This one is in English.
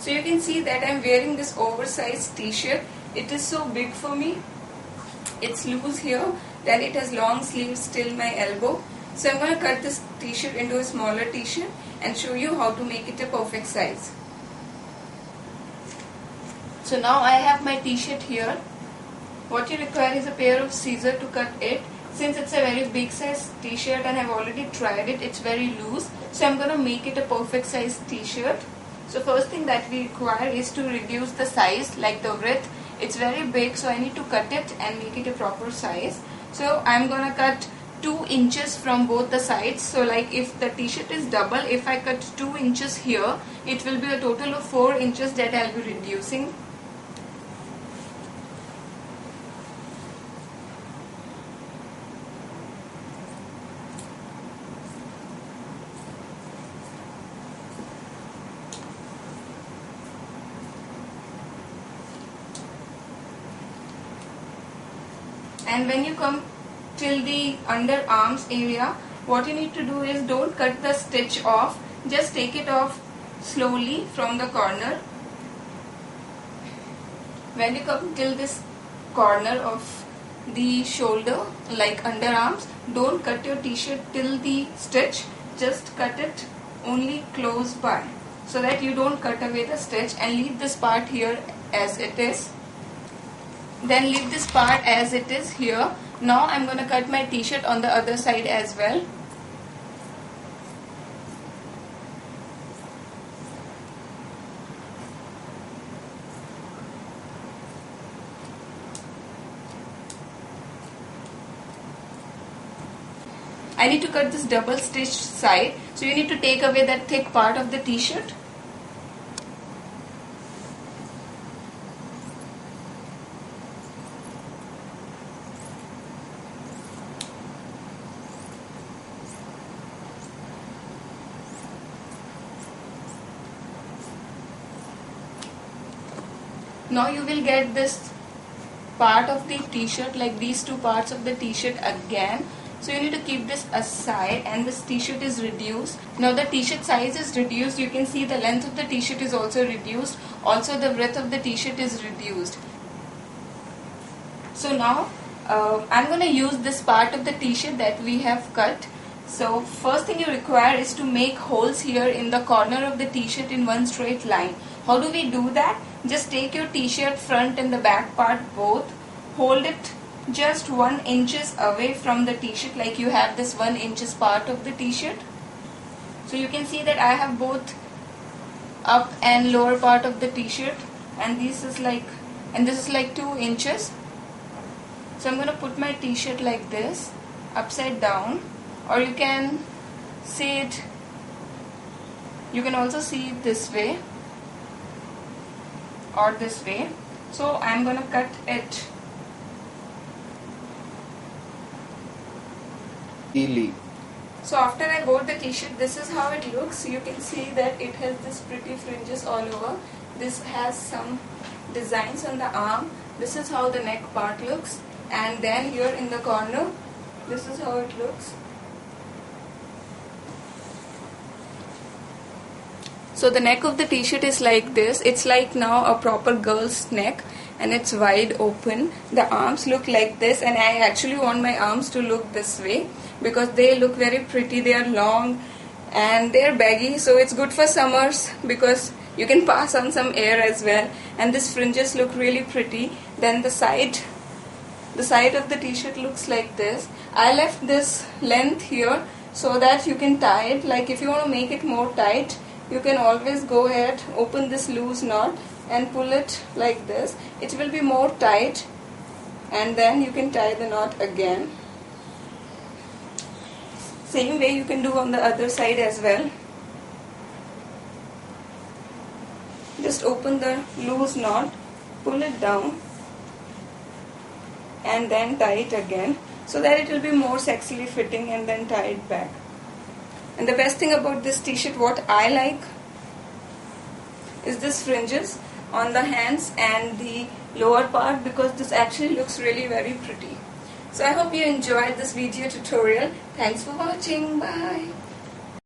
So you can see that I'm wearing this oversized t-shirt. It is so big for me. It's loose here, then it has long sleeves till my elbow. So I'm going to cut this t-shirt into a smaller t-shirt and show you how to make it a perfect size. So now I have my t-shirt here. What you require is a pair of scissors to cut it. Since it's a very big size t-shirt and I've already tried it, it's very loose. So I'm going to make it a perfect size t-shirt. So first thing that we require is to reduce the size, like the width. It's very big, so I need to cut it and make it a proper size. So I'm going to cut 2 inches from both the sides. So like if the t-shirt is double, if I cut 2 inches here, it will be a total of 4 inches that I'll be reducing. And when you come till the underarms area, what you need to do is don't cut the stitch off, just take it off slowly from the corner. When you come till this corner of the shoulder, like underarms, don't cut your t-shirt till the stitch, just cut it only close by, so that you don't cut away the stitch, and leave this part here as it is. Then leave this part as it is here. Now I'm going to cut my t-shirt on the other side as well. I need to cut this double stitched side, so you need to take away that thick part of the t-shirt. Now you will get this part of the t-shirt, like these two parts of the t-shirt again. So you need to keep this aside, and this t-shirt is reduced. Now the t-shirt size is reduced. You can see the length of the t-shirt is also reduced. Also the breadth of the t-shirt is reduced. So now I'm going to use this part of the t-shirt that we have cut. So first thing you require is to make holes here in the corner of the t-shirt in one straight line. How do we do that? Just take your t-shirt front and the back part both, hold it just 1 inches away from the t-shirt, like you have this 1 inches part of the t-shirt. So you can see that I have both up and lower part of the t-shirt, and this is like 2 inches. So I'm going to put my t-shirt like this, upside down, or you can see it, you can also see it this way or this way. So I'm going to cut it easily. So after I bought the t-shirt, this is how it looks. You can see that it has this pretty fringes all over. This has some designs on the arm. This is how the neck part looks, and then here in the corner, this is how it looks. So the neck of the t-shirt is like this. It's like now a proper girl's neck, and it's wide open. The arms look like this, and I actually want my arms to look this way because they look very pretty. They are long and they are baggy, so it's good for summers because you can pass on some air as well. And these fringes look really pretty. Then the side of the t-shirt looks like this. I left this length here so that you can tie it. Like if you want to make it more tight, you can always go ahead, open this loose knot and pull it like this. It will be more tight, and then you can tie the knot again. Same way you can do on the other side as well. Just open the loose knot, pull it down, and then tie it again so that it will be more sexily fitting, and then tie it back. And the best thing about this t-shirt, what I like, is this fringes on the hands and the lower part, because this actually looks really very pretty. So I hope you enjoyed this video tutorial. Thanks for watching. Bye.